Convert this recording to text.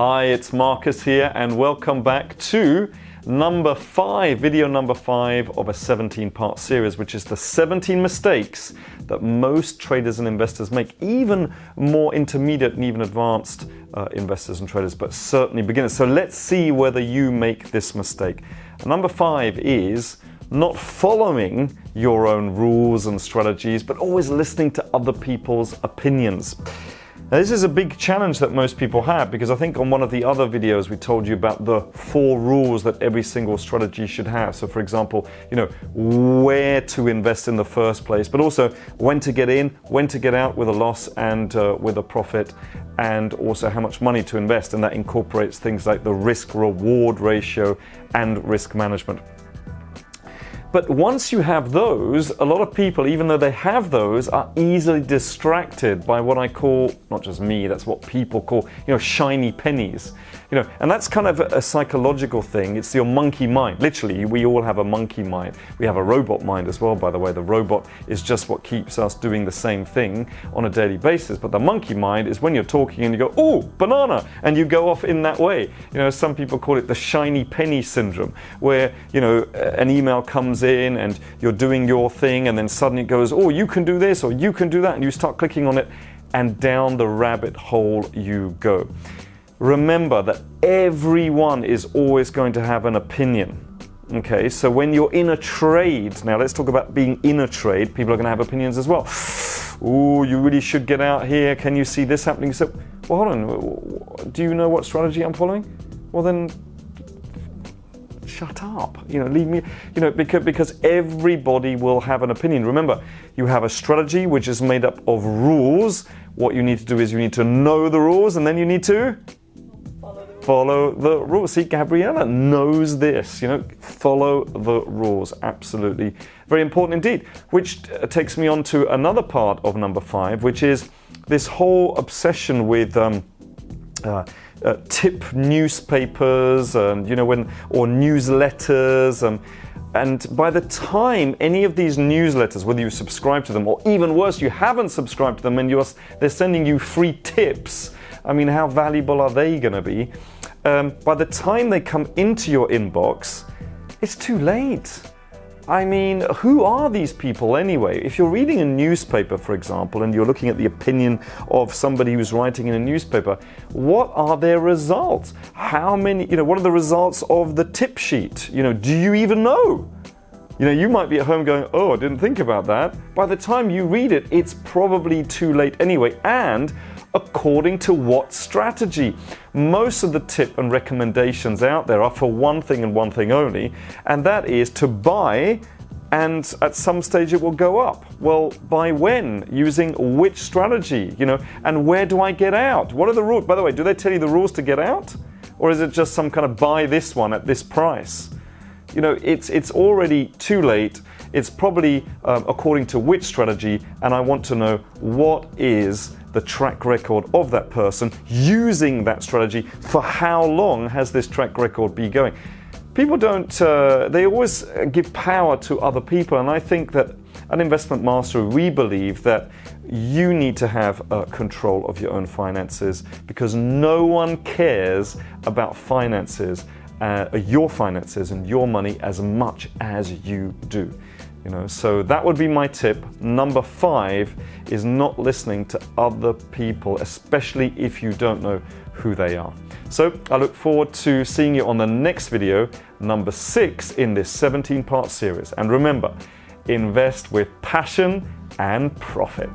Hi, it's Marcus here and welcome back to video number 5 of a 17-part series, which is the 17 mistakes that most traders and investors make, even more intermediate and even advanced investors and traders, but certainly beginners. So let's see whether you make this mistake. Number 5 is not following your own rules and strategies, but always listening to other people's opinions. Now, this is a big challenge that most people have, because I think on one of the other videos we told you about the 4 rules that every single strategy should have. So for example, where to invest in the first place, but also when to get in, when to get out with a loss and with a profit, and also how much money to invest. And that incorporates things like the risk-reward ratio and risk management. But once you have those, a lot of people, even though they have those, are easily distracted by what I call, not just me, that's what people call, shiny pennies. And that's kind of a psychological thing. It's your monkey mind. Literally, we all have a monkey mind. We have a robot mind as well, by the way. The robot is just what keeps us doing the same thing on a daily basis. But the monkey mind is when you're talking and you go, "Oh, banana," and you go off in that way. Some people call it the shiny penny syndrome, where, an email comes in and you're doing your thing and then suddenly it goes, "Oh, you can do this," or "You can do that," and you start clicking on it and down the rabbit hole you go. Remember that everyone is always going to have an opinion. Okay, so when you're in a trade, now let's talk about being in a trade, people are going to have opinions as well. "Oh, you really should get out here. Can you see this happening?" So, well, hold on. Do you know what strategy I'm following? Well, then shut up, leave me, because everybody will have an opinion. Remember, you have a strategy which is made up of rules. What you need to do is you need to know the rules, and then you need to follow the rules. See, Gabriella knows this, follow the rules. Absolutely. Very important indeed. Which takes me on to another part of number 5, which is this whole obsession with tip newspapers, or newsletters, and by the time any of these newsletters, whether you subscribe to them or even worse, you haven't subscribed to them and they're sending you free tips, I mean, how valuable are they going to be? By the time they come into your inbox, it's too late. I mean, who are these people anyway? If you're reading a newspaper, for example, and you're looking at the opinion of somebody who's writing in a newspaper, what are their results? How many, what are the results of the tip sheet? Do you even know? You might be at home going, "Oh, I didn't think about that." By the time you read it, it's probably too late anyway. And according to what strategy? Most of the tip and recommendations out there are for one thing and one thing only, and that is to buy, and at some stage it will go up. Well, buy when? Using which strategy? And where do I get out? What are the rules? By the way, do they tell you the rules to get out? Or is it just some kind of buy this one at this price? It's already too late. It's probably according to which strategy, and I want to know what is the track record of that person using that strategy. For how long has this track record been going? People don't, they always give power to other people, and I think that at Investment Mastery we believe that you need to have control of your own finances, because no one cares about finances, your finances and your money as much as you do. So that would be my tip. Number 5 is not listening to other people, especially if you don't know who they are. So I look forward to seeing you on the next video, number 6 in this 17-part series. And remember, invest with passion and profit.